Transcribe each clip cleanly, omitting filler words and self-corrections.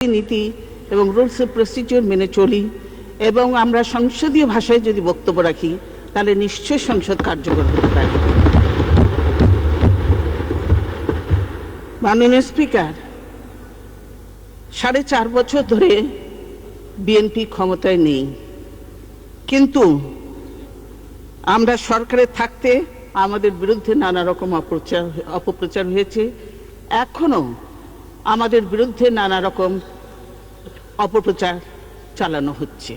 নীতি এবং rules of procedure মেনে চলি এবং আমরা সংসদীয় ভাষায় যদি বক্তব্য রাখি তাহলে নিশ্চয়ই সংসদ কার্যকর হতে পারে। মাননীয় স্পিকার, 4.5 বছর ধরে বিএনপি ক্ষমতায় নেই, কিন্তু আমরা সরকারে থাকতে আমাদের বিরুদ্ধে নানা রকম অপপ্রচার হয়েছে। এখনো আমাদের বিরুদ্ধে নানা রকম অপপ্রচার চালানো হচ্ছে।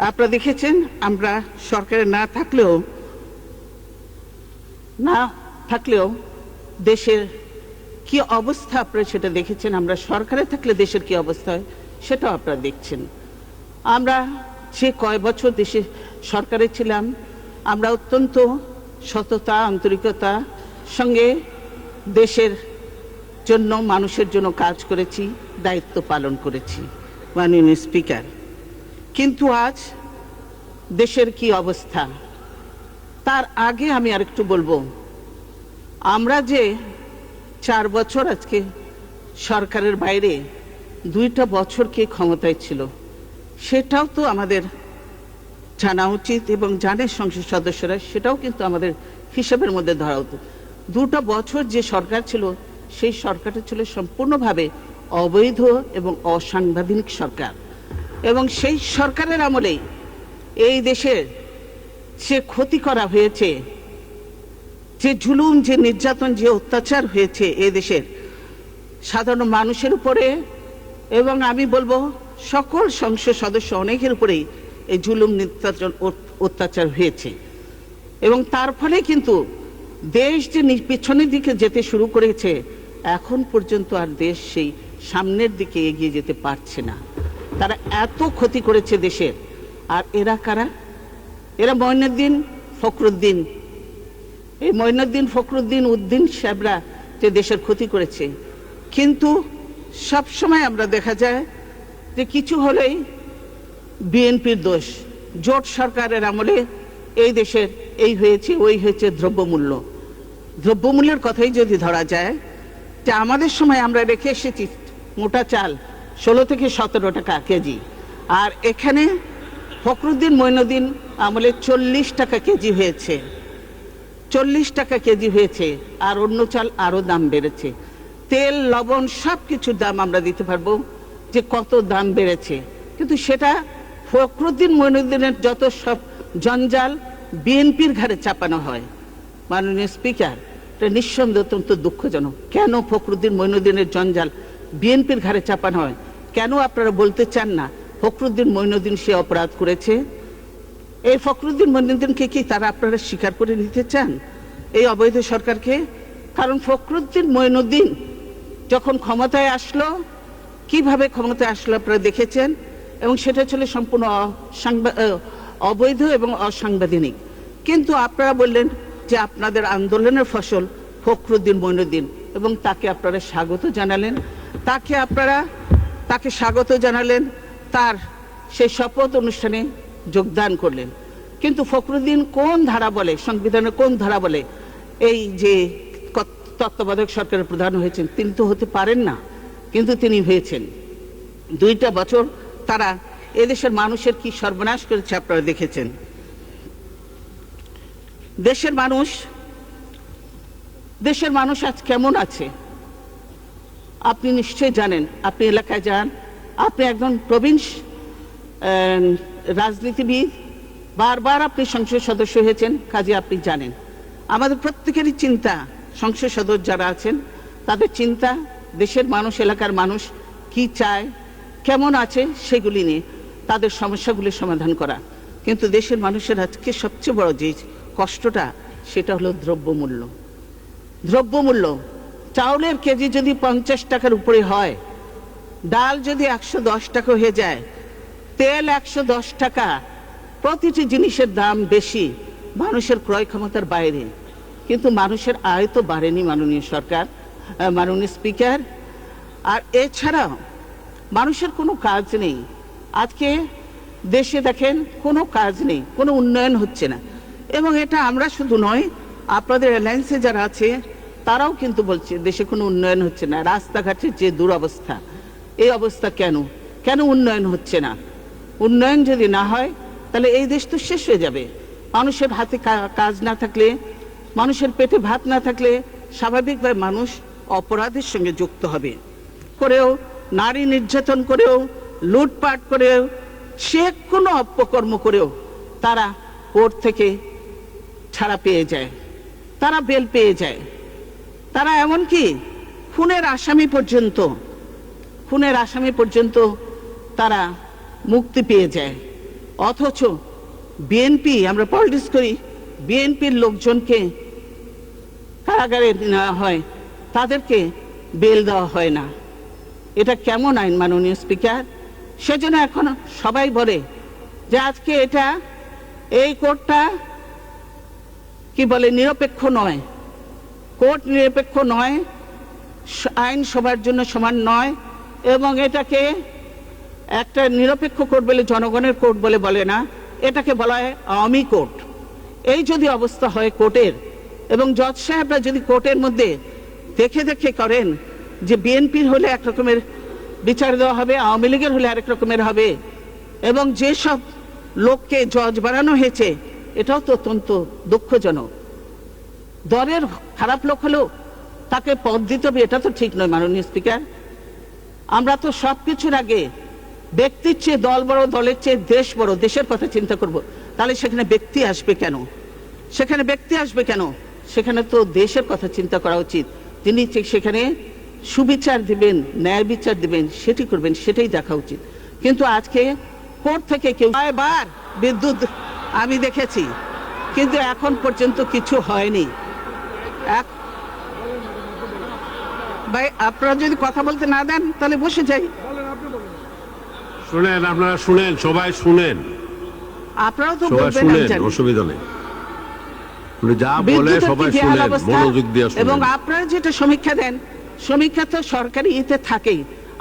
আপনারা দেখেছেন, আমরা সরকারে না থাকলেও দেশের কি অবস্থা আপনারা সেটা দেখেছেন। আমরা সরকারে থাকলে দেশের কি অবস্থা হয় সেটাও আপনারা দেখছেন। আমরা যে কয় বছর দেশে সরকারে ছিলাম, আমরা অত্যন্ত সততা আন্তরিকতার সঙ্গে দেশের জন্য মানুষের জন্য কাজ করেছি, দায়িত্ব পালন করেছি মাননীয় স্পিকার। কিন্তু আজ দেশের কি অবস্থা, তার আগে আমি আরেকটু বলবো। আমরা যে 4 বছর আজকে সরকারের বাইরে 2টা বছর কে ক্ষমতায় ছিল সেটাও তো আমাদের জানা উচিত এবং জানে সংসদ সদস্যরা, সেটাও কিন্তু আমাদের হিসাবের মধ্যে ধরা হতো। 2টা বছর যে সরকার ছিল সেই সরকারটা ছিল সম্পূর্ণভাবে অবৈধ এবং অসাংবিধানিক সরকার, এবং সেই সরকারের আমলেই এই দেশের যে ক্ষতি করা হয়েছে, যে জুলুম, যে নির্যাতন, যে অত্যাচার হয়েছে এই দেশের সাধারণ মানুষের উপরে, এবং আমি বলবো সকল সংসদ সদস্য অনেকের উপরেই এই জুলুম নির্যাতন অত্যাচার হয়েছে। এবং তার ফলে কিন্তু দেশ যে পিছনের দিকে যেতে শুরু করেছে, এখন পর্যন্ত আর দেশ সেই সামনের দিকে এগিয়ে যেতে পারছে না। তারা এত ক্ষতি করেছে দেশের। আর এরা কারা? এরা মঈনুদ্দিন ফখরুদ্দিন, এই মঈনুদ্দিন ফখরুদ্দিন উদ্দিন সাহেবরা যে দেশের ক্ষতি করেছে। কিন্তু সব সময় আমরা দেখা যায় যে কিছু হলেই বিএনপির দোষ। জোট সরকারের আমলে এই দেশের এই হয়েছে ওই হয়েছে। দ্রব্যমূল্যের কথাই যদি ধরা যায়, যে আমাদের সময় আমরা রেখে এসেছি মোটা চাল 16 থেকে 17 টাকা কেজি, আর এখানে ফখরুদ্দিন মঈনুদ্দিন আমলে 40 টাকা কেজি হয়েছে। 40 টাকা কেজি হয়েছে, আর অন্য চাল আরো দাম বেড়েছে। তেল, লবণ সব কিছুর দাম আমরা দিতে পারবো যে কত দাম বেড়েছে। কিন্তু সেটা ফখরুদ্দিন মঈনুদ্দিনের যত সব জঞ্জাল বিএনপির ঘাড়ে চাপানো হয়। মাননীয় স্পিকার, এটা নিঃসন্দেহে অত্যন্ত দুঃখজনক। কেন ফখরুদ্দিন মঈনুদ্দিনের জঞ্জাল বিএনপির ঘাড়ে চাপানো হয়? কেন আপনারা বলতে চান না ফখরুদ্দিন মঈনুদ্দিন সে অপরাধ করেছে? এই ফখরুদ্দিন মঈনুদ্দিনকে কি তারা আপনারা স্বীকার করে নিতে চান, এই অবৈধ সরকারকে? কারণ ফখরুদ্দিন মঈনুদ্দিন যখন ক্ষমতায় আসলো, কিভাবে ক্ষমতায় আসলো আপনারা দেখেছেন, এবং সেটা ছিল সম্পূর্ণ অবৈধ এবং অসাংবিধানিক। কিন্তু আপনারা বললেন যে আপনাদের আন্দোলনের ফসল ফখরুদ্দিন মঈনুদ্দিন, এবং তাকে আপনারা স্বাগত জানালেন। তাকে স্বাগত জানালেন, তার সেই শপথ অনুষ্ঠানে যোগদান করলেন। কিন্তু ফখরুদ্দিন কোন ধারা বলে, সংবিধানের কোন ধারা বলে এই যে তত্ত্বাবধায়ক সরকারের প্রধান হয়েছেন? তিনি তো হতে পারেন না, কিন্তু তিনি হয়েছেন। 2টা বছর তারা এদেশের মানুষের কি সর্বনাশ করেছে আপনারা দেখেছেন। দেশের মানুষ আজ কেমন আছে আপনি নিশ্চয়ই জানেন। আপনি এলাকায় যান, আপনি একজন প্রবীণ রাজনীতিবিদ, বারবার আপনি সংসদ সদস্য হয়েছেন, কাজে আপনি জানেন। আমাদের প্রত্যেকেরই চিন্তা, সংসদ সদস্য যারা আছেন তাদের চিন্তা দেশের মানুষ, এলাকার মানুষ কি চায়, কেমন আছে, সেগুলি নিয়ে তাদের সমস্যাগুলির সমাধান করা। কিন্তু দেশের মানুষের আজকে সবচেয়ে বড় যে কষ্টটা, সেটা হলো দ্রব্যমূল্য। চাউলের কেজি যদি 50 টাকার উপরে হয়, ডাল যদি 110 টাকা হয়ে যায়, তেল 110 টাকা, প্রতিটি জিনিসের দাম বেশি, মানুষের ক্রয় ক্ষমতার বাইরে। কিন্তু মানুষের আয় তো বাড়েনি মাননীয় স্পিকার। আর এছাড়াও মানুষের কোনো কাজ নেই। আজকে দেশে দেখেন কোনো কাজ নেই, কোনো উন্নয়ন হচ্ছে না। এবং এটা আমরা শুধু নয়, আপনাদের অ্যালায়েন্সে যারা আছে তারাও কিন্তু বলছে দেশে কোনো উন্নয়ন হচ্ছে না, রাস্তাঘাটের যে দুরবস্থা। এই অবস্থা কেন? কেন উন্নয়ন হচ্ছে না? উন্নয়ন যদি না হয় তাহলে এই দেশ তো শেষ হয়ে যাবে। মানুষের হাতে কাজ না থাকলে, মানুষের পেটে ভাত না থাকলে স্বাভাবিকভাবে মানুষ অপরাধের সঙ্গে যুক্ত হবে, করেও নারী নির্যাতন করেও, লুটপাট করেও, সে কোনো অপকর্ম করেও তারা কোর্ট থেকে ছাড়া পেয়ে যায়, তারা বেল পেয়ে যায়, তারা এমনকি খুনের আসামি পর্যন্ত তারা মুক্তি পেয়ে যায়। অথচ বিএনপি, আমরা পলিটিক্স করি, বিএনপির লোকজনকে কারাগারে নেওয়া হয়, তাদেরকে বেল দেওয়া হয় না। এটা কেমন আইন মাননীয় স্পিকার? সেজন্য এখন সবাই বলে যে আজকে এই কোর্টটা কি বলে, নিরপেক্ষ নয়, কোর্ট নিরপেক্ষ নয়, আইন সবার জন্য সমান নয়, এবং এটাকে একটা নিরপেক্ষ কোর্ট বলে, জনগণের কোর্ট বলে না, এটাকে বলা হয় আওয়ামী কোর্ট। এই যদি অবস্থা হয় কোর্টের, এবং জজ সাহেবরা যদি কোর্টের মধ্যে দেখে করেন যে বিএনপির হলে এক রকমের বিচার দেওয়া হবে, আওয়ামী লীগের হলে আরেক রকমের হবে, এবং যেসব লোককে জজ বানানো হয়েছে এটাও তো অত্যন্ত দুঃখজনক। দলের খারাপ লোক হলেও তাকে পদ দিতে হবে, এটা তো ঠিক নয় মাননীয় স্পিকার। আমরা তো সবকিছুর আগে ব্যক্তির চেয়ে দল বড়, দলের চেয়ে দেশ বড়, দেশের কথা চিন্তা করব। তাহলে সেখানে ব্যক্তি আসবে কেন? সেখানে তো দেশের কথা চিন্তা করা উচিত। যিনি সেখানে সুবিচার দিবেন, ন্যায় বিচার দিবেন, সেটি করবেন, সেটাই দেখা উচিত। কিন্তু আজকে কোর্ট থেকে কেউ বার বিদ্যুৎ আমি দেখেছি, কিন্তু এখন পর্যন্ত কিছু হয়নি। ভাই, আপনারা যদি কথা বলতে না দেন তাহলে বসে যাই। শুনেন, আপনারা শুনেন, সবাই শুনেন, আপনারাও তো বলবেন, অসুবিধা নেই, যা বলে সবাই শুনেন, মনোযোগ দিয়ে শুনেন। এবং আপনারা যেটা সমীক্ষা দেন, সমীক্ষা তো সরকারি ইতে থাকেই,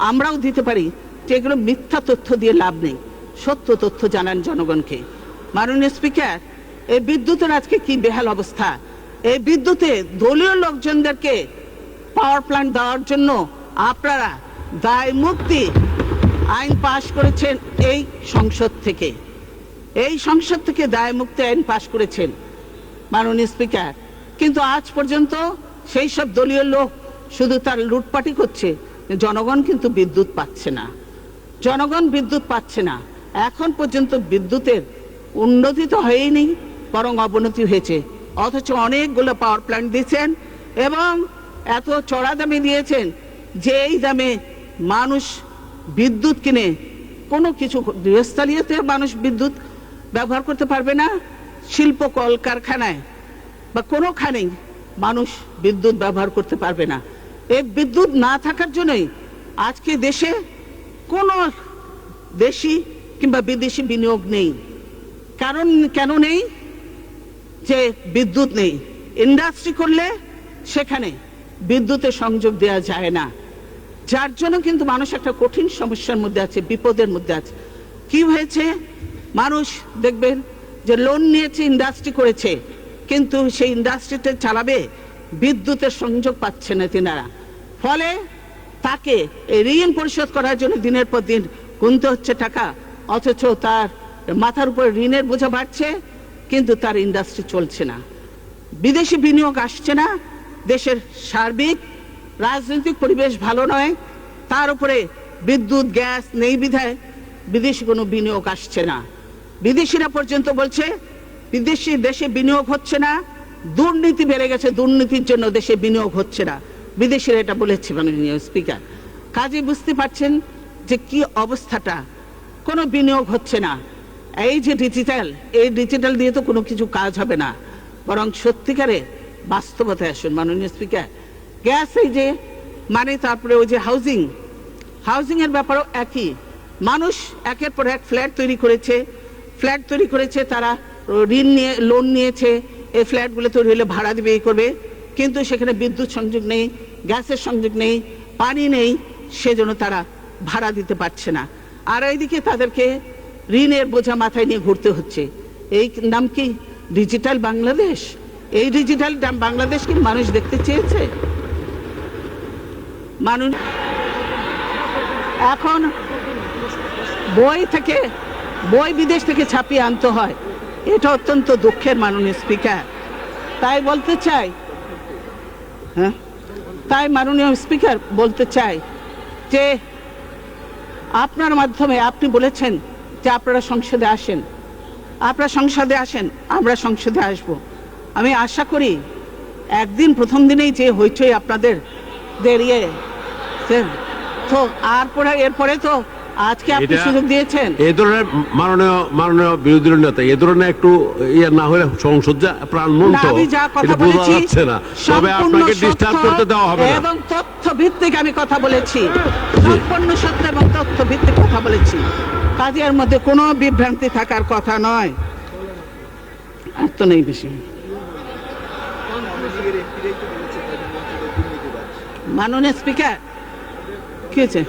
আমরাও দিতে পারি, যে এগুলো মিথ্যা তথ্য দিয়ে লাভ নেই, সত্য তথ্য জানান জনগণকে। মাননীয় স্পিকার, এই বিদ্যুতের আজকে কি বেহাল অবস্থা! এই বিদ্যুতে দলীয় লোকজনদেরকে পাওয়ার প্ল্যান্ট দেওয়ার জন্য আপনারা দায় মুক্তি আইন পাশ করেছেন, এই সংসদ থেকে দায় মুক্তি আইন পাশ করেছেন মাননীয় স্পিকার। কিন্তু আজ পর্যন্ত সেই সব দলীয় লোক শুধু তার লুটপাটি করছে, জনগণ কিন্তু বিদ্যুৎ পাচ্ছে না। এখন পর্যন্ত বিদ্যুতের উন্নতি তো হয়নি, বরং অবনতি হয়েছে। অথচ অনেকগুলো পাওয়ার প্ল্যান্ট দিয়েছেন এবং এত চড়া দামে দিয়েছেন যে এই দামে মানুষ বিদ্যুৎ কিনে কোনো কিছু, গৃহস্থালিতে মানুষ বিদ্যুৎ ব্যবহার করতে পারবে না, শিল্প কলকারখানায় বা কোনোখানেই মানুষ বিদ্যুৎ ব্যবহার করতে পারবে না। এই বিদ্যুৎ না থাকার জন্যই আজকে দেশে কোনো দেশি কিংবা বিদেশি বিনিয়োগ নেই। কারণ কেন নেই? যে বিদ্যুৎ নেই। ইন্ডাস্ট্রি করলে সেখানে বিদ্যুতের সংযোগ দেওয়া যায় না, যার জন্য কিন্তু মানুষ একটা কঠিন সমস্যার মধ্যে আছে, বিপদের মধ্যে আছে। কি হয়েছে? মানুষ দেখবেন যে লোন নিয়েছে, ইন্ডাস্ট্রি করেছে, কিন্তু সেই ইন্ডাস্ট্রিটা চালাবে, বিদ্যুতের সংযোগ পাচ্ছে না তিনারা। ফলে তাকে এই ঋণ পরিশোধ করার জন্য দিনের পর দিন গুনতে হচ্ছে টাকা, অথচ তার মাথার উপরে ঋণের বোঝা বাড়ছে, কিন্তু তার ইন্ডাস্ট্রি চলছে না, বিদেশি বিনিয়োগ আসছে না, দেশের সার্বিক রাজনৈতিক পরিবেশ ভালো নয়, তার উপরে বিদ্যুৎ গ্যাস নেই বিধায় বিদেশি কোনো বিনিয়োগ আসছে না। বিদেশিরা পর্যন্ত বলছে বিদেশি দেশে বিনিয়োগ হচ্ছে না, দুর্নীতি বেড়ে গেছে, দুর্নীতির জন্য দেশে বিনিয়োগ হচ্ছে না, বিদেশিরা এটা বলেছে মাননীয় স্পিকার। কাজে বুঝতে পারছেন যে কি অবস্থাটা, কোনো বিনিয়োগ হচ্ছে না। এই যে ডিজিটাল দিয়ে তো কোনো কিছু কাজ হবে না, বরং সত্যিকারে বাস্তবতায় আসুন মাননীয় স্পিকার। গ্যাস এই যে মানে, তারপরে ওই যে হাউজিং এর ব্যাপারও একই। মানুষ একের পর এক ফ্ল্যাট তৈরি করেছে, তারা ঋণ নিয়ে লোন নিয়েছে, এই ফ্ল্যাটগুলো তৈরি হলে ভাড়া দিবে, এই করবে, কিন্তু সেখানে বিদ্যুৎ সংযোগ নেই, গ্যাসের সংযোগ নেই, পানি নেই, সেজন্য তারা ভাড়া দিতে পারছে না। আর এইদিকে তাদেরকে ঋণের বোঝা মাথায় নিয়ে ঘুরতে হচ্ছে। এই নাম কি ডিজিটাল বাংলাদেশ? এই ডিজিটাল বাংলাদেশ কি মানুষ দেখতে চেয়েছে? মানুষ এখন বই বিদেশ থেকে ছাপিয়ে আনতে হয়, এটা অত্যন্ত দুঃখের, মাননীয় স্পিকার। তাই বলতে চাই, হ্যাঁ, তাই মাননীয় স্পিকার বলতে চাই যে আপনার মাধ্যমে আপনি বলেছেন যে আপনারা সংসদে আসেন, আমরা সংসদে আসব। আমি আশা করি একদিন প্রথম দিনেই যে হইচই আপনাদের দেরিয়ে তো এরপরে তো আজকে আপনি সুযোগ দিয়েছেন। এই ধরনের মাননীয় বিরোধী নেতা এই ধরনের একটু ইয়ে না হলে সংসদ যা প্রাণবন্ত, আমি যা কথা এটা বোঝা বলেছি যাচ্ছে না। তবে আপনাকে ডিস্টার্ব করতে দেওয়া হবে না। এবং তথ্য ভিত্তিক আমি কথা বলেছি, সম্পূর্ণ সত্য এবং তথ্য ভিত্তিক কথা বলেছি। কাজের মধ্যে কোনো বিভ্রান্তি থাকার কথা নয়। আর তো নেই বেশি। মাননীয় স্পিকার, কি হয়েছে?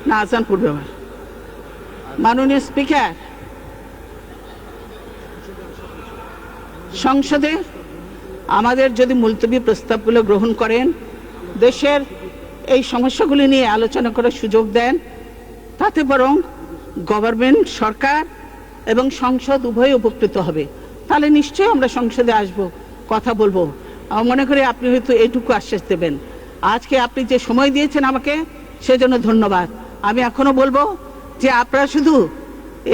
না, আসান পূর্বে আবার। মাননীয় স্পিকার, সংসদে আমাদের যদি মুলতবি প্রস্তাবগুলো গ্রহণ করেন, দেশের এই সমস্যাগুলি নিয়ে আলোচনা করার সুযোগ দেন, তাতে বরং গভর্নমেন্ট, সরকার এবং সংসদ উভয় উপকৃত হবে। তাহলে নিশ্চয়ই আমরা সংসদে আসব, কথা বলবো। আমার মনে করি আপনি হয়তো এইটুকু আশ্বাস দেবেন। আজকে আপনি যে সময় দিয়েছেন আমাকে, সেজন্য ধন্যবাদ। আমি এখনো বলবো যে আপনারা শুধু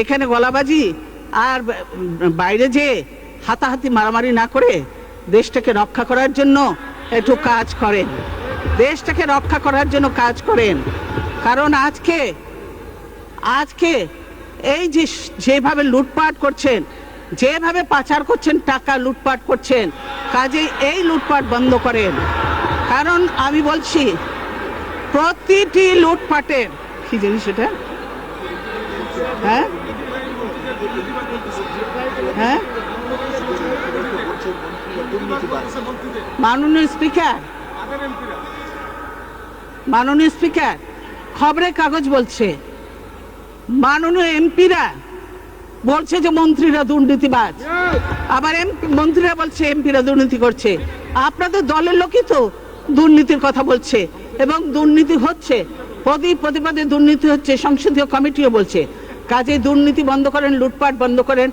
এখানে গলাবাজি আর বাইরে যে হাতাহাতি মারামারি না করে দেশটাকে রক্ষা করার জন্য একটু কাজ করেন, দেশটাকে রক্ষা করার জন্য কাজ করেন। কারণ আজকে এই যে যেভাবে লুটপাট করছেন, যেভাবে পাচার করছেন, টাকা লুটপাট করছেন, কাজেই এই লুটপাট বন্ধ করেন। কারণ আমি বলছি প্রতিটি লুটপাটের কি জিনিস এটা, হ্যাঁ হ্যাঁ মাননীয় স্পিকার, খবরের কাগজ বলছে, মাননীয় এমপিরা বলছে যে মন্ত্রীরা দুর্নীতিবাজ, আবার মন্ত্রীরা বলছে এমপিরা দুর্নীতি করছে। আপনাদের দলের লোকই তো দুর্নীতির কথা বলছে এবং দুর্নীতি হচ্ছে, পদে দুর্নীতি হচ্ছে, সংসদীয় কমিটিও বলছে। কাজে দুর্নীতি বন্ধ করেন, লুটপাট বন্ধ করেন।